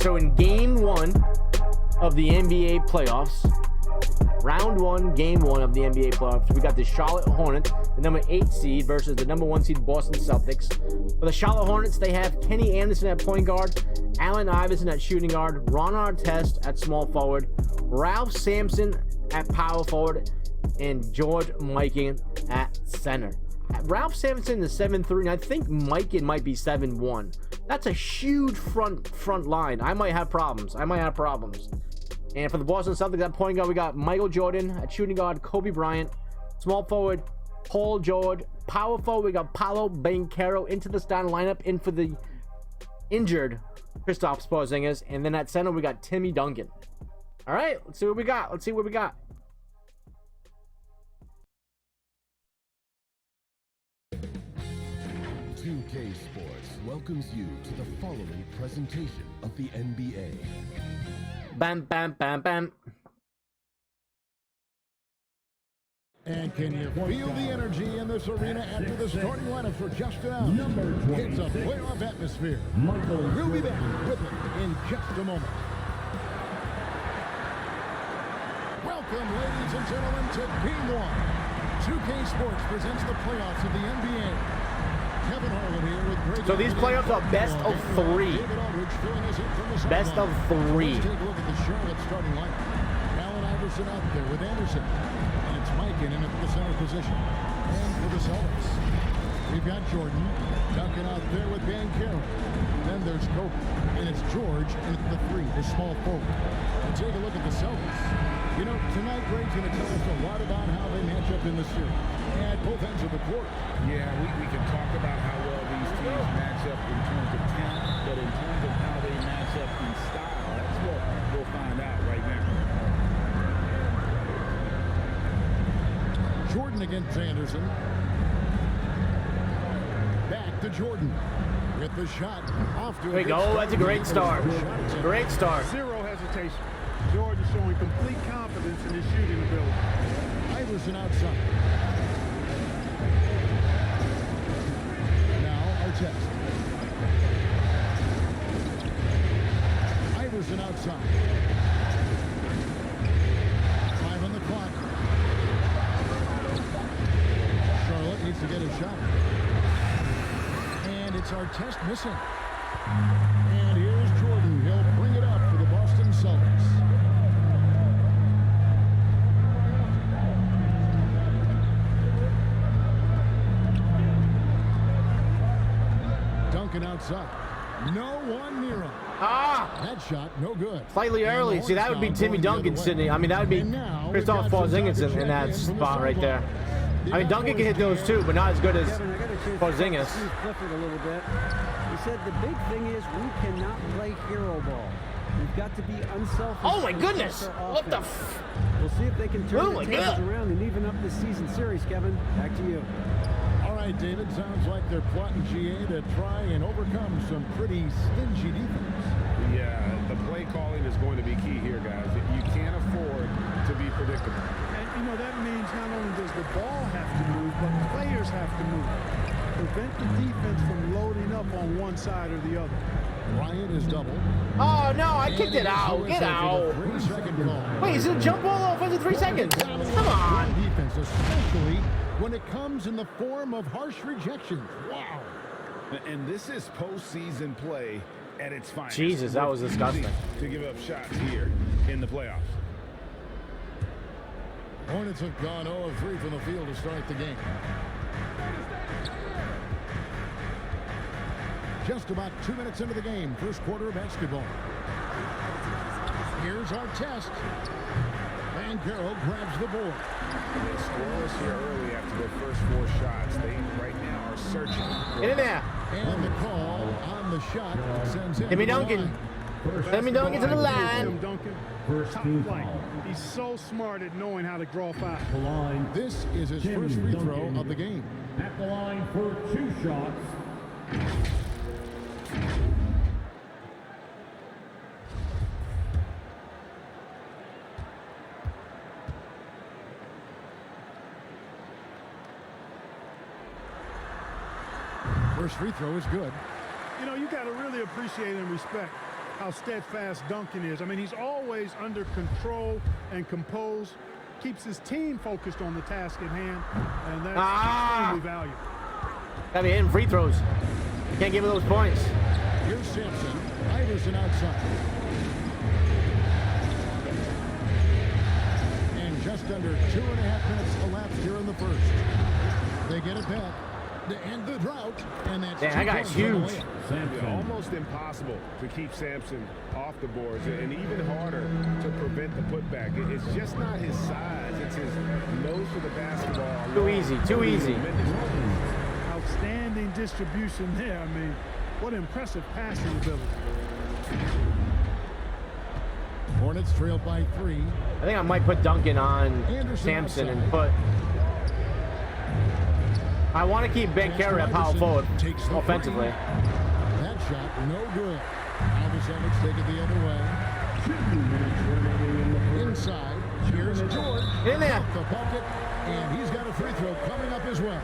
so in game 1 of the NBA playoffs, round 1, game 1 of the NBA playoffs, we got the Charlotte Hornets, the number 8 seed, versus the number 1 seed Boston Celtics. For the Charlotte Hornets, they have Kenny Anderson at point guard, Allen Iverson at shooting guard, Ron Artest at small forward, Ralph Sampson at power forward, and George Mikan at center. Ralph Sampson is 7'3", and I think Mikan might be 7'1". That's a huge front line. I might have problems. And for the Boston Celtics at point guard, we got Michael Jordan. At shooting guard, Kobe Bryant. Small forward, Paul George. Power forward, we got Paolo Banchero into the starting lineup, in for the injured Kristaps Porzingis. And then at center, we got Timmy Duncan. All right, let's see what we got. 2K Sports welcomes you to the following presentation of the NBA. Bam, bam, bam, bam. And can you feel the energy in this arena after the starting lineups were just announced? It's a playoff atmosphere. We'll be back with it in just a moment. Welcome, ladies and gentlemen, to Game 1. 2K Sports presents the playoffs of the NBA. Kevin Harlan here with Greg. So these playoffs are best of 3. Best of 3. Let's take a look at the Charlotte starting lineup. Allen Iverson out there with Anderson. And it's Mikan in the center position. And for the Celtics, we've got Jordan. Duncan out there with Banchero. Then there's Kobe. And it's George in the 3, the small forward. And take a look at the Celtics. You know, tonight Greg's going to tell us a lot about how they match up in the series. At both ends of the court. Yeah, we can talk about how well these teams match up in terms of talent, but in terms of how they match up in style, that's what we'll find out right now. Jordan against Anderson. Back to Jordan. With the shot. Off to There we go. That's a great start. Great start. Zero hesitation. George is showing complete confidence in his shooting ability. Iverson outside. Now Artest. Iverson outside. 5 on the clock. Charlotte needs to get a shot. And it's Artest missing. And here's Jordan. He'll bring it up for the Boston Celtics. Duncan outside. No one near him. That shot, no good. Slightly early. See, that would be Timmy Duncan sitting. I mean, that would be Kristaps Porzingis in that spot right there. I mean, Duncan can hit those too, but not as good as Porzingis. Clifford a little bit. He said the big thing is we cannot play hero ball. We've got to be unselfish. Oh my goodness! What the We'll see if they can turn the tables around and even up this season series, Kevin. Back to you. All right, David, sounds like they're plotting GA to try and overcome some pretty stingy defense. Yeah, the play calling is going to be key here, guys. You can't afford to be predictable. And, you know, that means not only does the ball have to move, but players have to move. Prevent the defense from loading up on one side or the other. Bryant is double. Oh, no, I kicked it out. Get out. Wait, is it a jump ball offensive 3 seconds? Come on. Defense, especially when it comes in the form of harsh rejections. Wow. And this is postseason play at its finest. Jesus, that was disgusting. To give up shots here in the playoffs. Hornets have gone 0-3 from the field to start the game. Just about 2 minutes into the game, first quarter of basketball. Here's our test. Banchero grabs the board. They scoreless here early after their first 4 shots. They right now are searching. Get in there. And the call on the shot sends him. Timmy Duncan. Timmy Duncan to the line. Duncan, top flight. He's so smart at knowing how to draw fouls. This is his first free throw of the game. At the line for 2 shots. First free throw is good. You know, you got to really appreciate and respect how steadfast Duncan is. I mean, he's always under control and composed, keeps his team focused on the task at hand, and that's extremely valuable. Gotta be hitting free throws. You can't give him those points. Here's Simpson. Iverson outside. And just under 2.5 minutes elapsed here in the first. They get it back to end the drought, and that's that guy's huge. Almost impossible to keep Sampson off the boards, and even harder to prevent the putback. It's just not his size. It's his nose for the basketball. Too easy, too easy. Outstanding distribution there. I mean, what impressive passing ability. Hornets trailed by 3. I think I might put Duncan on Anderson Sampson outside. and put... I want to keep Ben Carey at power forward offensively. That shot, no good. Now the Celtics take it the other way. Inside, here's George. In there. Off the bucket, and he's got a free throw coming up as well.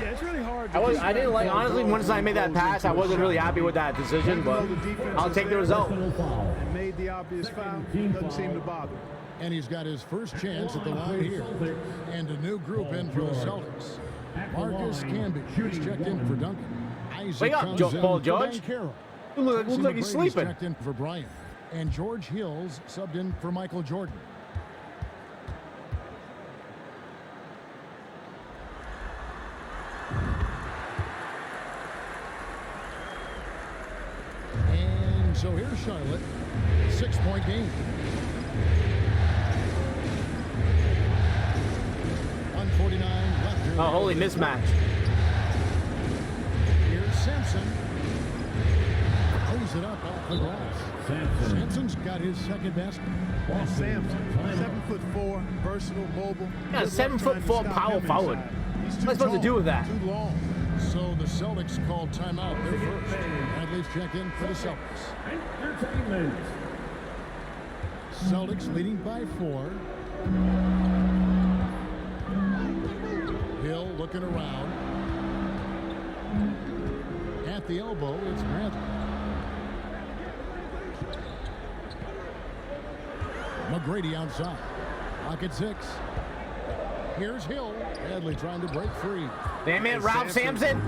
Yeah, it's really hard. I didn't like, honestly, once I made that pass, I wasn't really happy with that decision, but I'll take the result. And made the obvious foul. Doesn't seem to bother. And he's got his first chance at the line here. And a new group in for the Celtics. Marcus Camby is checked in for Duncan. Isaac Wake up, comes in Paul for George. Banchero. Looks like he's Brady's sleeping. checked in for Bryant. And George Hills subbed in for Michael Jordan. And so here's Charlotte. 6-point game. 149 left here. Oh, holy mismatch. Here's Simpson. Throws it up off the glass. Simpson's got his second basket. Sampson, 7'4", versatile, mobile. Yeah, 7'4" power forward. What's I supposed to do with that? Too long. So the Celtics called timeout. They're first. Bradley's check in for the Celtics. Celtics leading by 4. Hill looking around. At the elbow, it's Bradley. McGrady outside. Pocket 6. Here's Hill. Bradley trying to break free. Damn it, Ralph Sampson.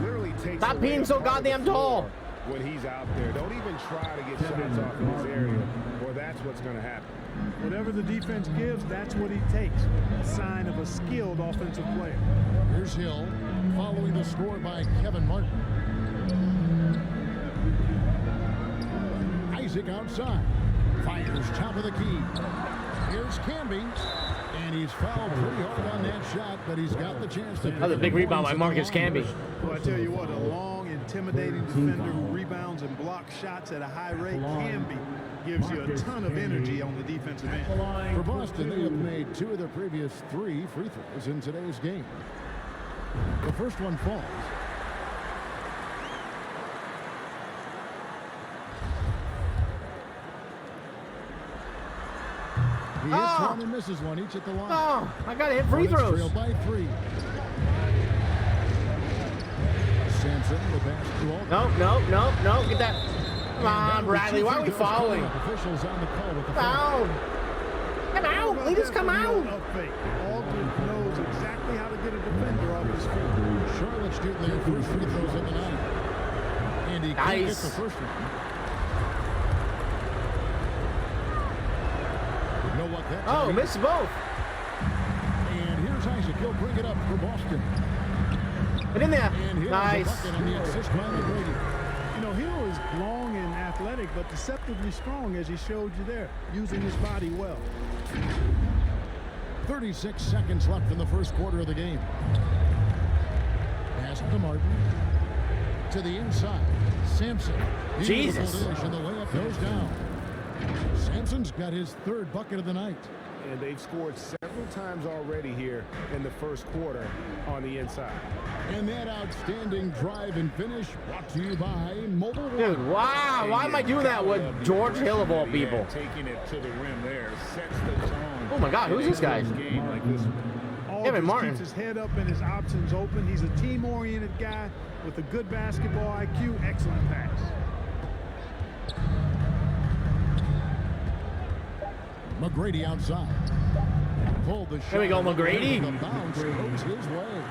Stop being so goddamn tall. When he's out there, don't even try to get shots off in his area, or that's what's going to happen. Whatever the defense gives, that's what he takes. A sign of a skilled offensive player. Here's Hill, following the score by Kevin Martin. Isaac outside. Fires top of the key. Here's Camby. And he's fouled pretty hard on that shot, but he's got the chance to... Another big rebound by Marcus Camby. Well, I tell you what, a long, intimidating defender who rebounds and blocks shots at a high rate. Camby gives you a ton of energy on the defensive end. For Boston, they have made 2 of their previous 3 free throws in today's game. The first one falls. He hits one and misses one, each at the line. Oh, I got to hit free Hornets throws. trail by 3. Sampson, the pass to Alden. No. Get that. Come on, Bradley. Why are we fouling? Officials on the call with the Foul. Come out. Let us come out. Alden knows exactly how to get a defender off his feet. Charlotte shooting their first free throws of the night. And he can't get the first one. Know what that Oh, missed both. And here's Isaac. He'll bring it up for Boston. Get in there. And here's Nice. the bucket on the assist by McGrady. You know, Hill is long and athletic, but deceptively strong, as he showed you there, using his body well. 36 seconds left in the first quarter of the game. Pass to Martin. To the inside. Sampson. Jesus. Beautiful dish, and the layup goes down. Sampson's got his 3rd bucket of the night. And they've scored several times already here in the first quarter on the inside. And that outstanding drive and finish brought to you by Mobile One. Dude, wow. Why am I doing that with George Hill of all people? Taking it to the rim there sets the tone. Oh my God, who's this guy? Game like this. Kevin Martin. Keeps his head up and his options open. He's a team-oriented guy with a good basketball IQ. Excellent pass. McGrady outside. Pulled the shot. There we go, McGrady. The bounce goes his way.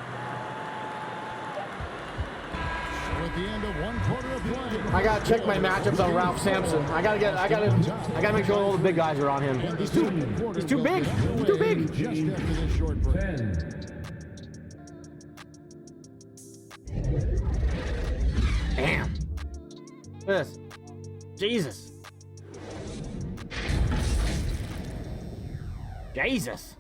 So at the end of 1 quarter of play, I gotta check my matchups on Ralph Sampson. I gotta make sure all the big guys are on him. He's too big. He's too big. Just after this short break. 10. Damn. Look at this. Jesus. Jesus.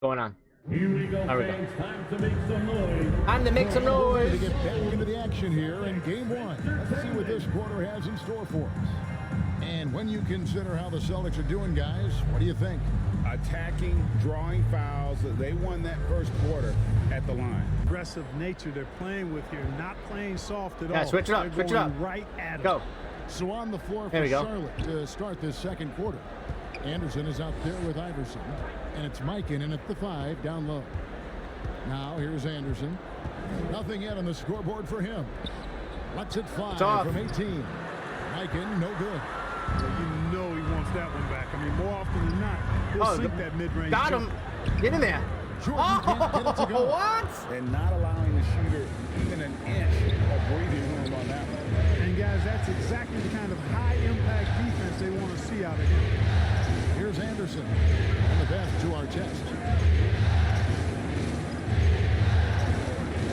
Going on. Here we go, There we go. fans. Time to make some noise. Time to make some To noise. get back into the action here in game 1. Let's see what this quarter has in store for us. And when you consider how the Celtics are doing, guys, what do you think? Attacking, drawing fouls. They won that first quarter at the line. Aggressive nature they're playing with here, not playing soft at all. Yeah, switch it up, They're switch it going up. right at it. Go. So on the floor There for we go. Charlotte to start this second quarter. Anderson is out there with Iverson. And it's Mikan in at the 5 down low. Now here's Anderson. Nothing yet on the scoreboard for him. Lets it fly Tough. from 18. Mikan, no good. Well, you know he wants that one back. I mean, more often than not, he'll sink that mid-range. Got him. Get in there. Jordan can't get it to go. What? And not allowing the shooter even an inch of breathing room on that one. And guys, that's exactly the kind of high-impact defense they want to see out of him. Here's Anderson. And the pass to our chest.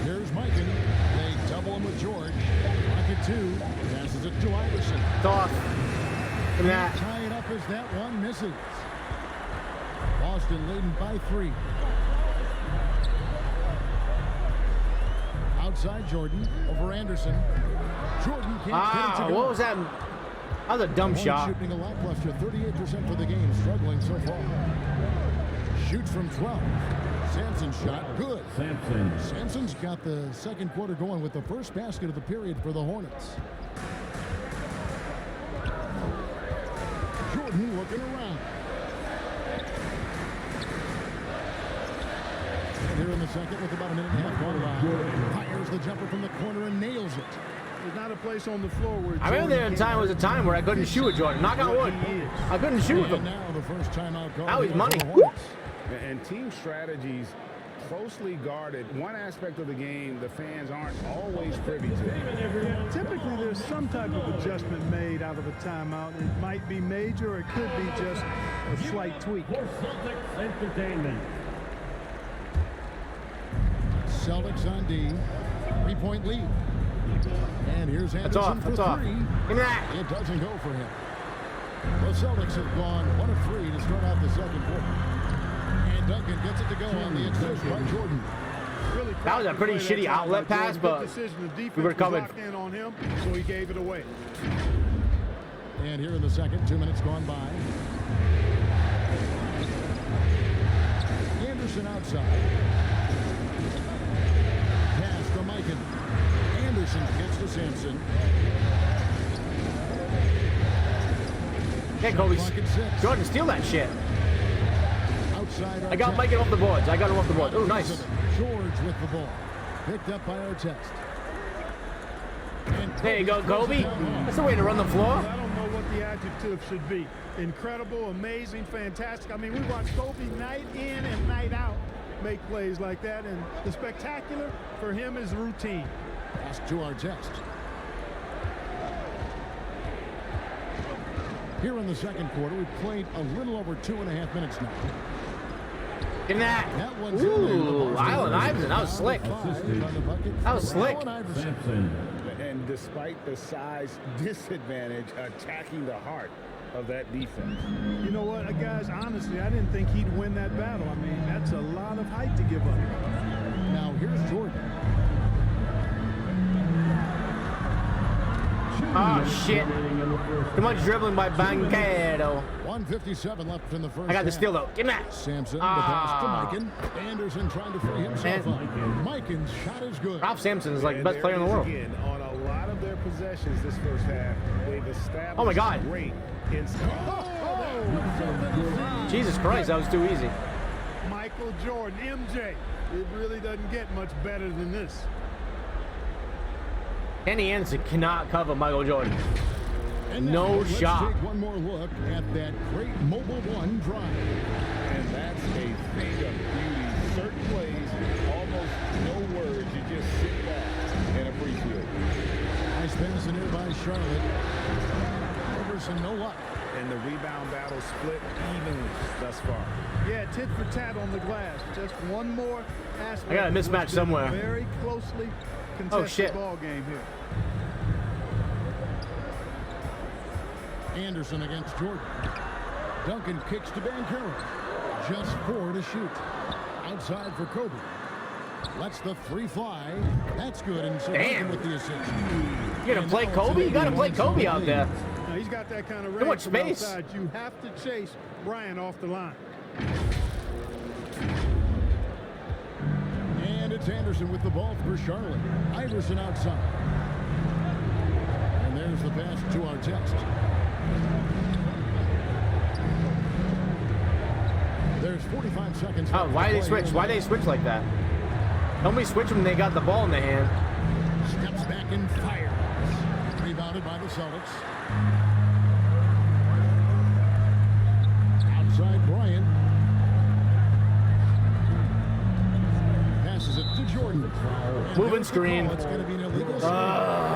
Here's Mikan. They double him with George. Pocket 2. Passes it to Iverson. Tough. Look at that. Tie it up as that one misses. Boston leading by 3. Outside Jordan over Anderson. Jordan can't get it to go. What was that? That was a dumb Hornets shot. shooting a lackluster 38% for the game, struggling so far. Shoots from 12. Sampson's shot, good. Sampson. Sampson's got the second quarter going with the first basket of the period for the Hornets. Jordan looking around. Here in the second with about a minute and a half going on. Fires the jumper from the corner and nails it. There's not a place on the floor where I remember there Jordan was a time where I couldn't shoot with Jordan. Knock on wood. I couldn't shoot with And him. now the first timeout call. Now he's money. for the Hornets. And team strategies closely guarded. One aspect of the game the fans aren't always privy to. Typically, there's some type of adjustment made out of a timeout. It might be major, or it could be just a slight tweak. For Celtics Entertainment. Celtics on D. 3-point lead. And here's That's Anderson off. for That's off. 3. Give me that. It doesn't go for him. The Celtics have gone 1 of 3 to start out the second quarter. And Duncan gets it to go on the assist by Jordan. Really That was a pretty play shitty that time outlet by pass, Jordan. but Good decision. The defense we were was covered. locked in on him, so he gave it away. And here in the second, 2 minutes gone by. Anderson outside. Pass from Mikan. Anderson gets to Sampson. Yeah, Kobe. Clock at 6. Jordan, steal that shit. Outside I got Mike off the boards. I got him off the boards. Oh, nice. George with the ball. Picked up by our test. There you go, Kobe. That's the way to run the floor. I don't know what the adjective should be. Incredible, amazing, fantastic. I mean, we watch Kobe night in and night out make plays like that, and the spectacular for him is routine. Pass to our test. Here in the second quarter, we've played a little over 2.5 minutes now. Get that. That one's Ooh, Allen Iverson. That was slick. That was slick. Allen Iverson. Sampson. And despite the size disadvantage, attacking the heart of that defense. You know what, guys, honestly, I didn't think he'd win that battle. I mean, that's a lot of height to give up. Now here's Jordan. Oh, shit. Too much dribbling by Banquero. 1:57 left in the first. I got the half. steal, though. Give me that. Sampson, the pass to Ah. Mikan. Anderson trying to free himself up. Mikan's shot is good. Ralph Sampson is like the And best there player in the it is world. Again, on a lot of their possessions this first half, they've established Oh, my God. great instinct. Jesus Christ, that was too easy. Michael Jordan, MJ. It really doesn't get much better than this. Kenny Anderson cannot cover Michael Jordan. And now, No let's shot. take one more look at that great Mobile One drive. And that's a thing of beauty. Certain plays, almost no words. You just sit back and appreciate. Nice pass in here by Charlotte. Iverson, no luck. And the rebound battle split evenly thus far. Yeah, tit for tat on the glass. Just one more aspect. I got a mismatch of what's been somewhere. a very closely Oh, contested shit. ball game here. Anderson against Jordan. Duncan kicks to Duncan. Just 4 to shoot. Outside for Kobe. Lets the 3 fly. That's good. And so Damn. Duncan with the assist. You gonna play Kobe? You gotta play Kobe out there. Now, he's got that kind of Too range much from space. outside. You have to chase Bryant off the line. And it's Anderson with the ball for Charlotte. Iverson outside. And there's the pass to our text. There's 45 seconds. Oh, why they switch? Why they switch like that? Don't we switch when they got the ball in their hand? Steps back and fires. Rebounded by the Celtics. Outside Bryant. Passes it to Jordan. And Moving there's the screen. call. It's going to be an illegal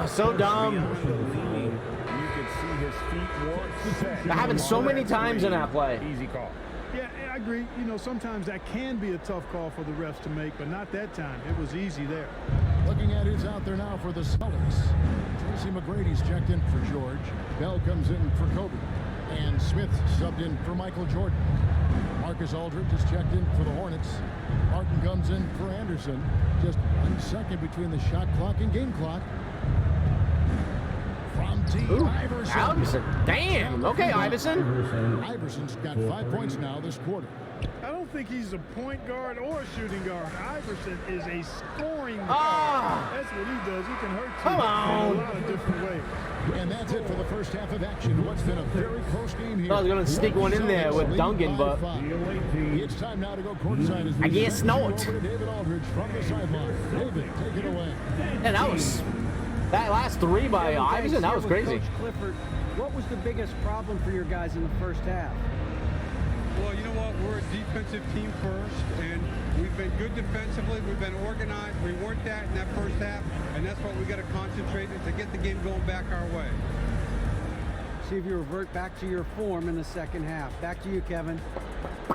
So dumb. You can see his feet once set. That happened so many times in that play. Easy call. Yeah, I agree. You know, sometimes that can be a tough call for the refs to make, but not that time. It was easy there. Looking at who's out there now for the Celtics. Tracy McGrady's checked in for George. Bell comes in for Kobe. And Smith subbed in for Michael Jordan. Marcus Aldridge is checked in for the Hornets. Martin comes in for Anderson. Just 1 second between the shot clock and game clock. From Team Ooh, Iverson. Iverson. Damn. Okay, Iverson. Iverson's got 5 points now this quarter. I don't think he's a point guard or a shooting guard. Iverson is a scoring guard. Ah. That's what he does. He can hurt you Come on. in a lot of different ways. And that's it for the first half of action. What's been a very close game here. I was gonna sneak one in there with Celtics Duncan, lead but by 5. It's time now to go courtside as we I guess send you not. over to David Aldridge from the sideline. David, take it away. And that last 3 by Iverson, that was crazy. Coach Clifford, what was the biggest problem for your guys in the first half? Well, you know what? We're a defensive team first, and we've been good defensively. We've been organized. We weren't that in that first half, and that's what we got to concentrate on to get the game going back our way. See if you revert back to your form in the second half. Back to you, Kevin.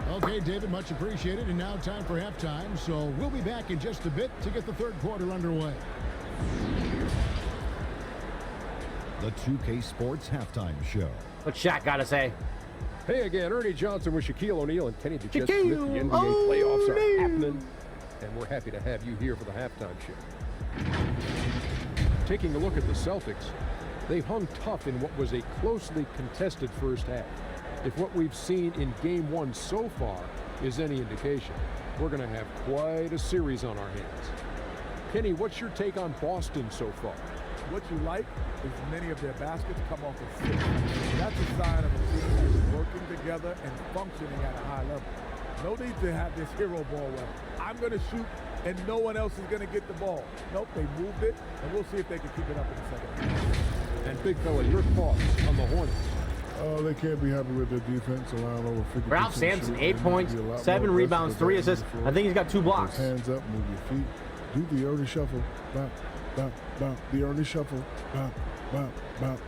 Okay, David, much appreciated. And now time for halftime. So we'll be back in just a bit to get the third quarter underway. The 2K Sports Halftime Show. What Shaq gotta say? Hey again, Ernie Johnson with Shaquille O'Neal and Kenny DeChester. The Shaquille NBA playoffs are O'Neal. happening, and we're happy to have you here for the halftime show. Taking a look at the Celtics, they've hung tough in what was a closely contested first half. If what we've seen in Game 1 so far is any indication, we're going to have quite a series on our hands. Kenny, what's your take on Boston so far? What you like is many of their baskets come off of 6. That's a sign of a team that's working together and functioning at a high level. No need to have this hero ball where I'm going to shoot and no one else is going to get the ball. Nope, they moved it, and we'll see if they can keep it up in the second half. And Big Fella, your thoughts on the Hornets? They can't be happy with their defense, allowing over 50%. Ralph Sampson, 8 points, 7 rebounds, 3 assists. I think he's got 2 blocks. Hands up, move your feet. Do the Ernie shuffle. Bop, bop, bop. The Ernie shuffle. Bop, bop, bop.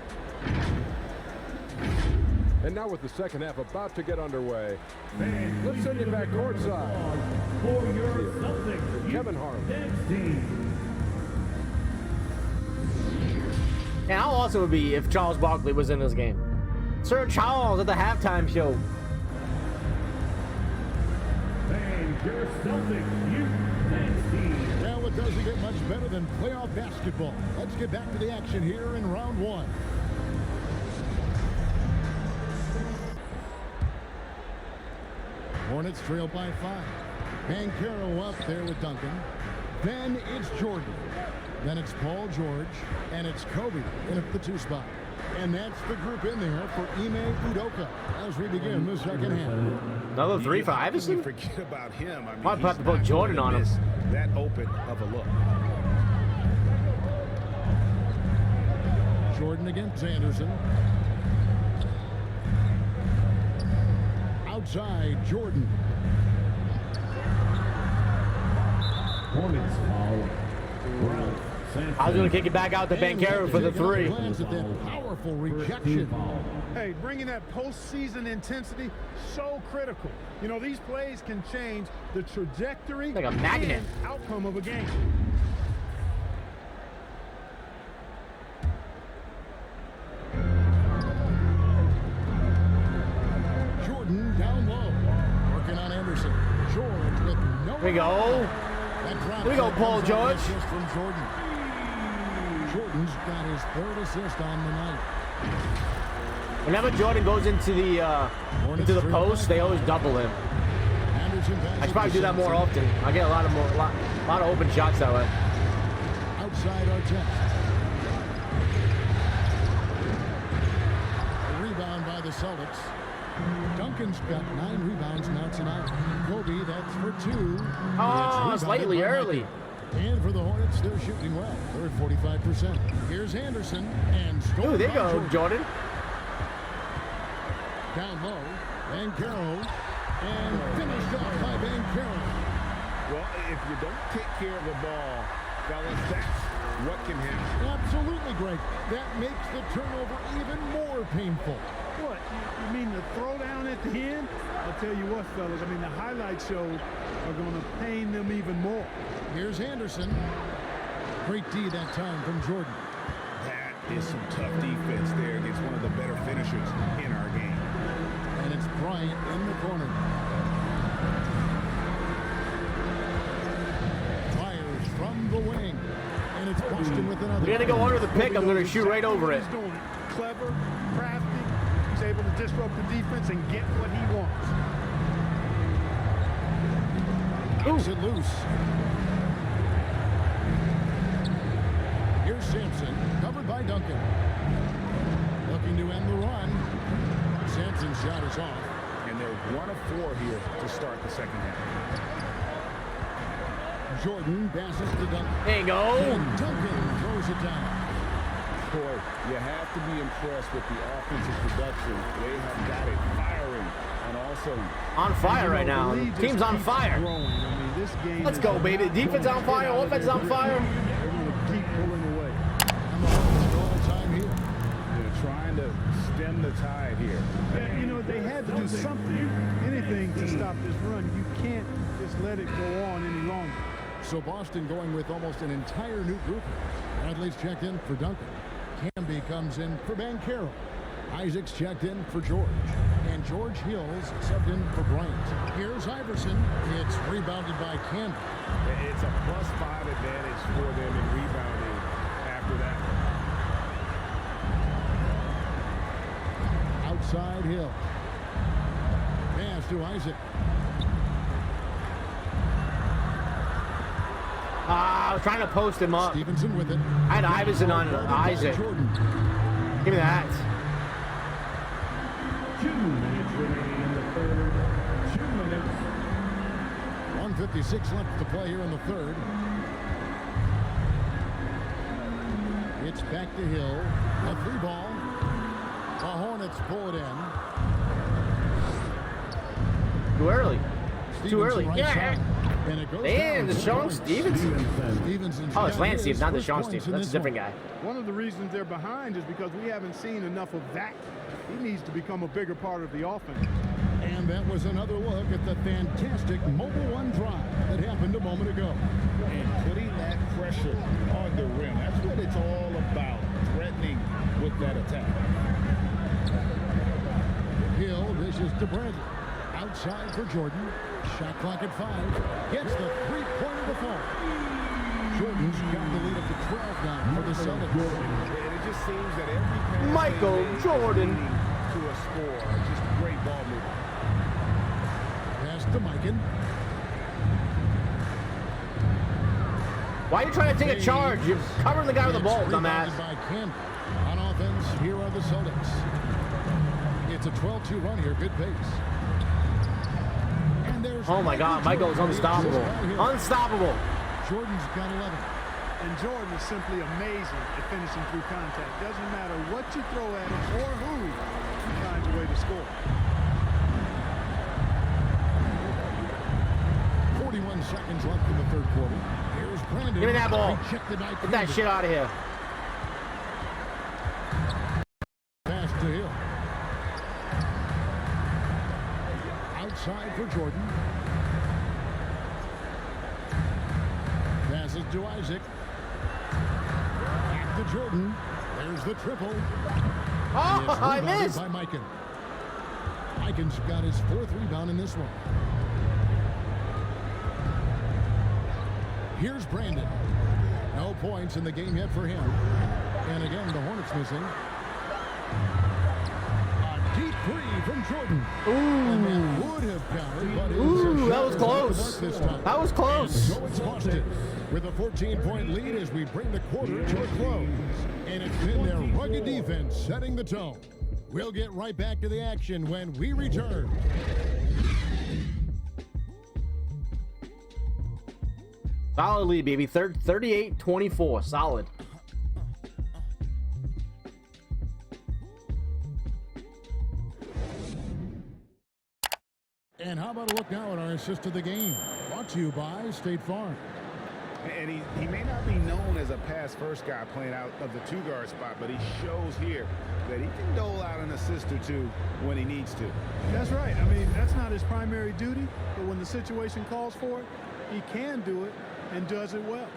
And now with the second half about to get underway, let's send you back courtside. For your Celtics, Kevin Harlan. next team. And how awesome it would be if Charles Barkley was in this game. Sir Charles at the halftime show. And your Celtics, you next team. Well, it doesn't get much better than playoff basketball. Let's get back to the action here in round 1. Hornets trail by 5. Banchero up there with Duncan. Then it's Jordan. Then it's Paul George. And it's Kobe in at the 2 spot. And that's the group in there for Ime Udoka as we begin the second half. Another three for How can Iverson? you forget about him. I mean, Might have to put not Jordan going on to him. miss that open of a look. Jordan against Anderson. Outside, Jordan. Hornets foul. I was going to kick it back out to Banchero for the three. Glance at that powerful rejection. Hey, bringing that postseason intensity, so critical. You know, these plays can change the trajectory Like a magnet. and outcome of a game. Jordan down low. Working on Anderson. George with no. Here we go. Here we go, Paul George. Assist from Jordan. Jordan's got his third assist on the night. Whenever Jordan goes into the post, they always double him. Anderson I should probably do that more often. I get a lot of open shots that way. Outside Artest. A rebound by the Celtics. Duncan's got 9 rebounds, knocks it out. Kobe, that's for 2. Oh, slightly early. And for the Hornets, they're shooting well. They're at 45%. Here's Anderson and Ooh, there you go, Jordan. Down low, Banchero, and finished off by Banchero. Well, if you don't take care of the ball, fellas, that's what can happen. Absolutely great. That makes the turnover even more painful. What? You mean the throwdown at the end? I'll tell you what, fellas. I mean, the highlight shows are going to pain them even more. Here's Anderson. Great D that time from Jordan. That is some tough defense there against one of the better finishers in our game. And it's Bryant in the corner. Fires from the wing. And it's Boston with another. We're going to go under the pick. I'm going to shoot right over it. He's doing it. Clever, crafty. He's able to disrupt the defense and get what he wants. Knocks it loose. Here's Sampson, covered by Duncan. Looking to end the run. Sampson's shot is off. And they're 1 of 4 here to start the second half. Jordan passes to Duncan. There you go. And Duncan throws it down. Boy, you have to be impressed with the offensive production. They have got it firing and also On fire right now. Team's on fire. I mean, this game Let's go, baby. Defense on fire. Offense on fire. They're going to keep pulling away. And the Hornets all time here. they're trying to stem the tide here. Yeah, you know, they had to do something, anything to stop this run. You can't just let it go on any longer. So Boston going with almost an entire new group. Bradley's checked in for Duncan. Camby comes in for Banchero. Isaac's checked in for George. And George Hill's subbed in for Bryant. Here's Iverson. It's rebounded by Camby. It's a +5 advantage for them in rebounding after that. Outside Hill. Pass to Isaac. I was trying to post him up. Stevenson with it. I had Iverson on Isaac. Jordan. Give me that. 2 minutes remaining in the third. 2 minutes. 1:56 left to play here in the third. It's back to Hill. A 3 ball. The Hornets pull it in. Too early. Too early. Right Yeah. side. And it goes Man, down. Deshaun Stevenson. Stevenson's Oh, it's got Lance his Stevens, not first Deshaun points Stevens. in That's a this different one. guy. One of the reasons they're behind is because we haven't seen enough of that. He needs to become a bigger part of the offense. And that was another look at the fantastic Mobile One drive that happened a moment ago. And putting that pressure on the rim. That's what it's all about, threatening with that attack. Hill dishes to Bradley. Outside for Jordan. Shot clock at 5. Gets the three-pointer to fall. Jordan's got the lead up to 12 now for the Celtics. And it just seems that every pass Michael they make Jordan. is leading to a score. Just great ball movement. Pass to Mikan. Why are you trying to take a charge? You're covering the guy with the ball, It's dumbass. rebounded by Camby. On offense, here are the the Celtics. It's a 12-2 run here. Good pace. And there's Oh my God, Michael is unstoppable. Unstoppable. Jordan's got 11. And Jordan is simply amazing at finishing through contact. Doesn't matter what you throw at him or who, he finds a way to score. 41 seconds left in the third quarter. Here's Brandon. Give me that ball. Rejected by Get that shit out of here. Pass to Hill. Outside for Jordan. Passes to Isaac. Back to Jordan. There's the triple. Oh, It's I rebounded missed. by Mikan. Mikan's got his 4th rebound in this one. Here's Brandon. No points in the game yet for him. And again, the Hornets missing. A deep three from Jordan. And that would have counted, but Ooh, that was close. That was close. So it's Boston with a 14-point lead as we bring the quarter to a close. And it's been their rugged defense setting the tone. We'll get right back to the action when we return. Solid lead, baby. 38-24. Solid. And how about a look now at our assist of the game? Brought to you by State Farm. And he may not be known as a pass-first guy playing out of the two-guard spot, but he shows here that he can dole out an assist or two when he needs to. That's right. I mean, that's not his primary duty, but when the situation calls for it, he can do it and does it well.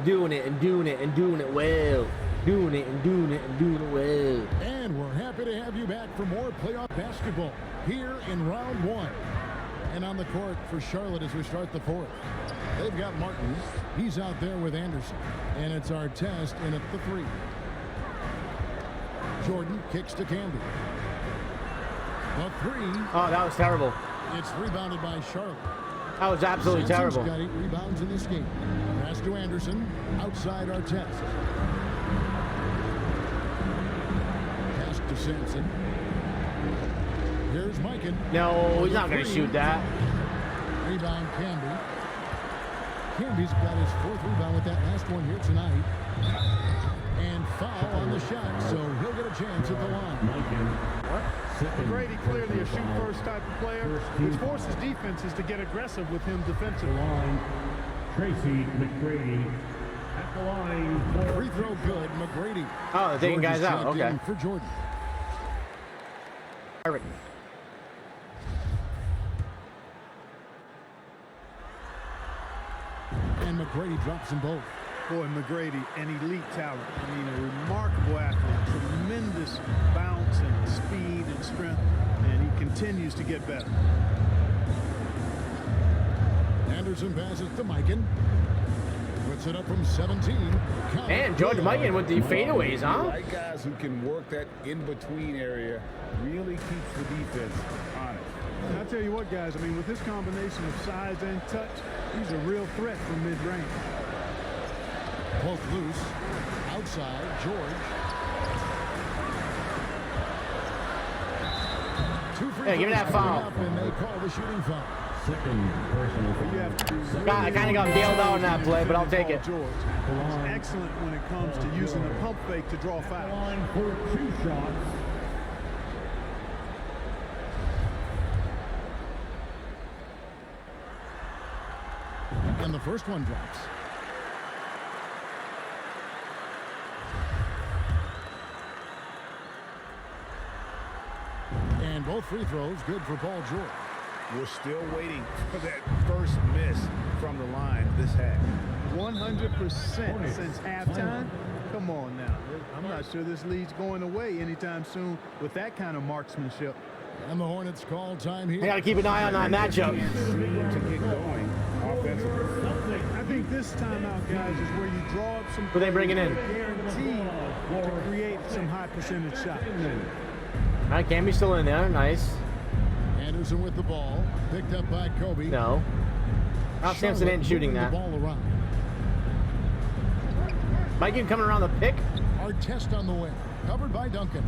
Doing it and doing it and doing it well. Doing it and doing it and doing it well. And we're happy to have you back for more playoff basketball here in round 1. And on the court for Charlotte as we start the 4th. They've got Martin. He's out there with Anderson. And it's our test in at the 3. Jordan kicks to Camby. The 3. Oh, that was terrible. It's rebounded by Charlotte. That was absolutely Sampson's terrible. got 8 rebounds in this game. Pass to Anderson. Outside our test. Pass to Sampson. Here's Mikan. No, he's not going to shoot that. Rebound Camby. Camby's got his 4th rebound with that last one here tonight. And foul on the shot, so he'll get a chance at the line. Brady clearly a shoot-first type of player, which forces defenses to get aggressive with him defensively. Tracy McGrady at the line. Free throw good, McGrady. Oh, they're taking guys out. Okay. For Jordan. Perfect. And McGrady drops them both. Boy, McGrady, an elite talent. I mean, a remarkable athlete. Tremendous bounce and speed and strength, and he continues to get better. Anderson passes to Mikan. Puts it up from 17. And George Mikan with the fadeaways, huh? Like guys who can work that in-between area really keeps the defense honest. And I'll tell you what, guys, I mean, with this combination of size and touch, he's a real threat from mid-range. Both loose. Outside, George. Yeah, give me that foul. And they call the shooting foul. Second personal. I kind of got bailed out on that play, but I'll take it. George is excellent when it comes to using the pump fake to draw fouls. Line for 2 shots. And the first one drops. And both free throws good for Paul George. We're still waiting for that first miss from the line this half. 100% since halftime. Come on now. I'm not sure this lead's going away anytime soon with that kind of marksmanship. And the Hornets call time here. I got to keep an eye on that matchup. To get going offensively. I think this timeout, guys, is where you draw up some. Who they bringing in? Guaranteed to create some high percentage shots. All right, Cammy's still in there. Nice. Anderson with the ball. Picked up by Kobe. No. Ralph Sampson ain't shooting that. The ball around. Mikan coming around the pick. Our test on the way. Covered by Duncan.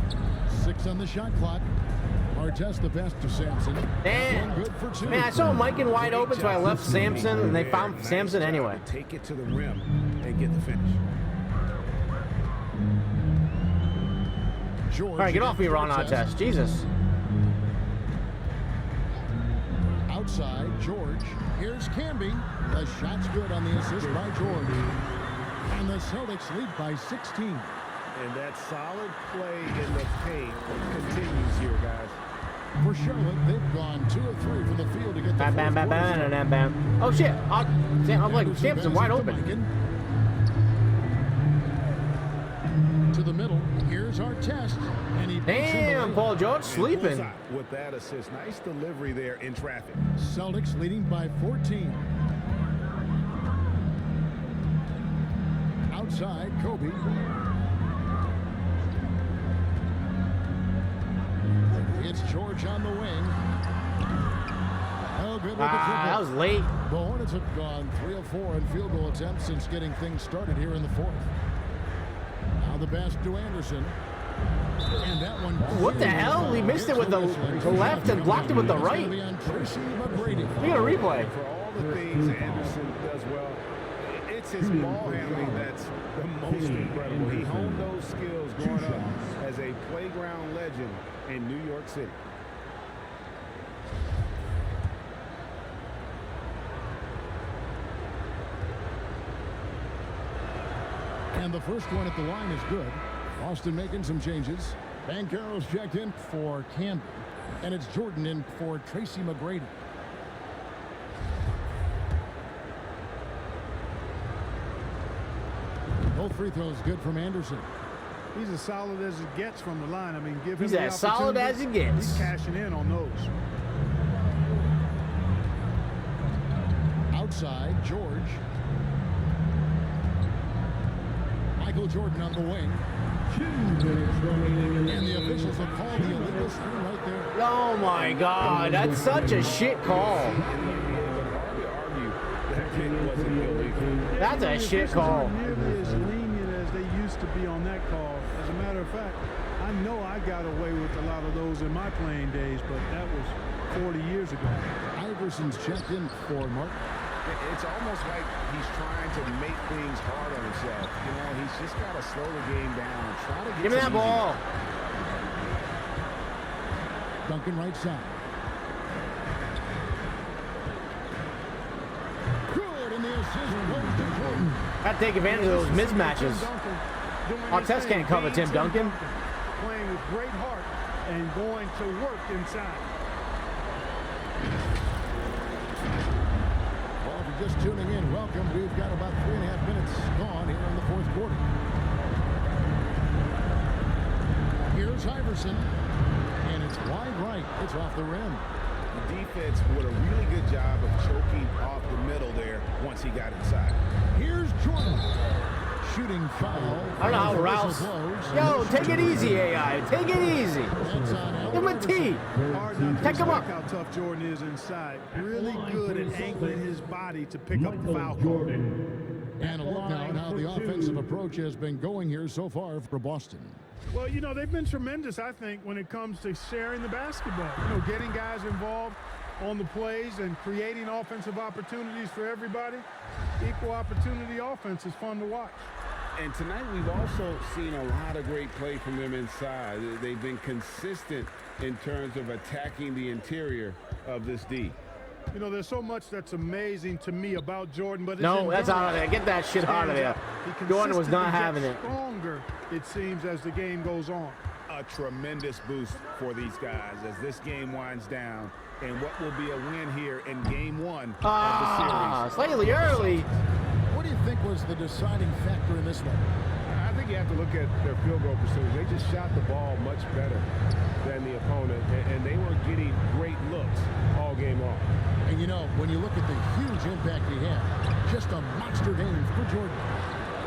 6 on the shot clock. Artest the best to Sampson. Damn. Good for 2. Man, I saw Mikan wide open, so I left Sampson, and they found Sampson anyway. Take it to the rim and get the finish. George. All right, get off me, Ron Artest. Jesus. Outside, George. Here's Camby. The shot's good on the assist by George. And the Celtics lead by 16. And that solid play in the paint continues here, guys. For Charlotte, they've gone 2 of 3 from the field to get the Bam, bam, bam, bam, bam, bam. Oh, shit. I'm like, Sampson wide open. To the middle. Here's our test. And he Damn, Paul George sleeping. With that assist, nice delivery there in traffic. Celtics leading by 14. Outside, Kobe. It's George on the wing. Oh, good with the triple. That was late. The Hornets have gone 3 of 4 in field goal attempts since getting things started here in the 4th. Now the pass to Anderson. And that one. What the hell? He missed it with the left and blocked it with the right. We got a replay. For all the things Anderson does well, it's his ball handling that's the most incredible. He honed those skills growing up as a playground legend in New York City. And the first one at the line is good. Austin making some changes. Banchero's checked in for Camby. And it's Jordan in for Tracy McGrady. Both free throws good from Anderson. He's as solid as it gets from the line. I mean, give him He's the as solid as it gets. He's cashing in on those. Outside, George. Michael Jordan on the wing. And the officials have called the illegal screen right there. Oh my God, that's such a shit call. That's a shit call. Nearly as lenient as they used to be on that call. As a matter of fact, I know I got away with a lot of those in my playing days, but that was 40 years ago. Iverson's checked in for Mark. It's almost like he's trying to make things hard on himself. You know, he's just got to slow the game down and try to get. Give me that ball. Duncan right side. Good, and the assist goes to Jordan. Got to take advantage of those mismatches. Artest can't cover Tim Duncan. Playing with great heart and going to work inside. Just tuning in, welcome. We've got about 3.5 minutes gone here in the 4th quarter. Here's Iverson, and it's wide right. It's off the rim. The defense did a really good job of choking off the middle there once he got inside. Here's Jordan. Shooting foul. I don't know how Rouse. Yo, take it easy, AI. Take it easy. Give him a T. Take him up. How tough Jordan is inside. Really good at angling his body to pick up the foul call. And a look now at how the offensive approach has been going here so far for Boston. Well, you know, they've been tremendous, I think, when it comes to sharing the basketball. You know, getting guys involved on the plays and creating offensive opportunities for everybody. Equal opportunity offense is fun to watch. And tonight we've also seen a lot of great play from them inside. They've been consistent in terms of attacking the interior of this D. You know, there's so much that's amazing to me about Jordan, but no, that's out of there. Get that shit out of there. Jordan was not having it. Stronger, it seems, as the game goes on. A tremendous boost for these guys as this game winds down, and what will be a win here in Game 1 of the series. Slightly early. What do you think was the deciding factor in this one? I think you have to look at their field goal percentage. They just shot the ball much better than the opponent, and they were getting great looks all game long. And you know, when you look at the huge impact he had, just a monster game for Jordan.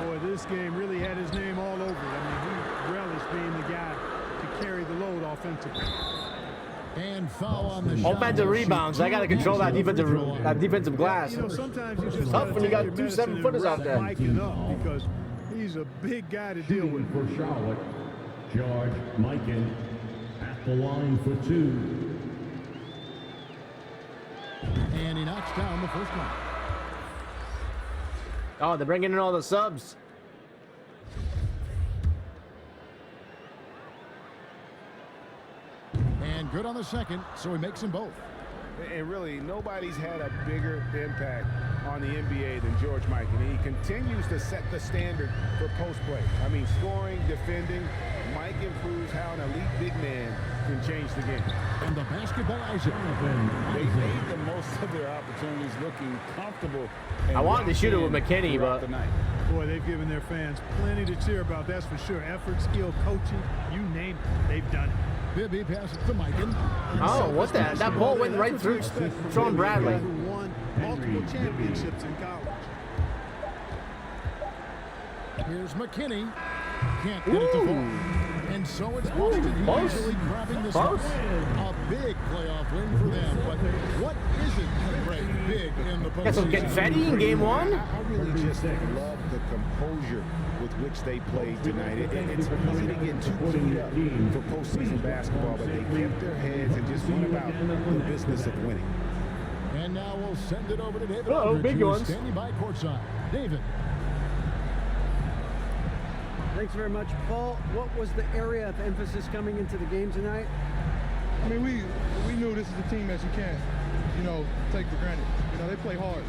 Boy, this game really had his name all over it. I mean, he relished being the guy to carry the load offensively. And foul on the shot. Offensive rebounds. I got to control that defensive glass. You know, sometimes you just tough when you got 2 7-footers out there. Because he's a big guy to deal with. For Charlotte, George Mikan at the line for 2. And he knocks down the first one. Oh, they're bringing in all the subs. And good on the second, so he makes them both. And really, nobody's had a bigger impact on the NBA than George Mikan. And he continues to set the standard for post play. I mean, scoring, defending. Mike improves how an elite big man can change the game. And the basketball, Isaac. They made the most of their opportunities, looking comfortable. I wanted to shoot it with McKinney, but boy, they've given their fans plenty to cheer about. That's for sure. Effort, skill, coaching, you name it, they've done it. Bibby passes to Mikan. Oh, what that? That ball went right through Sean Bradley. Who won multiple championships in college. Here's McKinney. Can't get it to fall. And so it's Boston easily grabbing this one. A big playoff win for them. But what isn't Greg big in the postseason? Got some confetti in game one. I really just love the composure with which they played tonight. It's easy to get too keyed up for postseason basketball, but they kept their heads and just went about the business of winning. And now we'll send it over to David. Big ones. Standing by courtside. David. Thanks very much, Paul. What was the area of emphasis coming into the game tonight? I mean, we knew this is a team that you can't, take for granted. They play hard.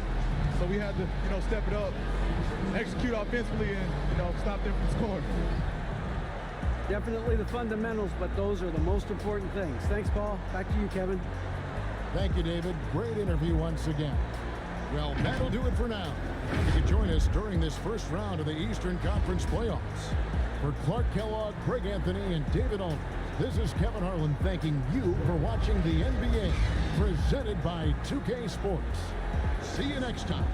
So we had to, step it up, execute offensively, and, stop them from scoring. Definitely the fundamentals, but those are the most important things. Thanks, Paul. Back to you, Kevin. Thank you, David. Great interview once again. Well, that'll do it for now. You can join us during this first round of the Eastern Conference playoffs. For Clark Kellogg, Craig Anthony, and David Aldridge, this is Kevin Harlan thanking you for watching the NBA presented by 2K Sports. See you next time.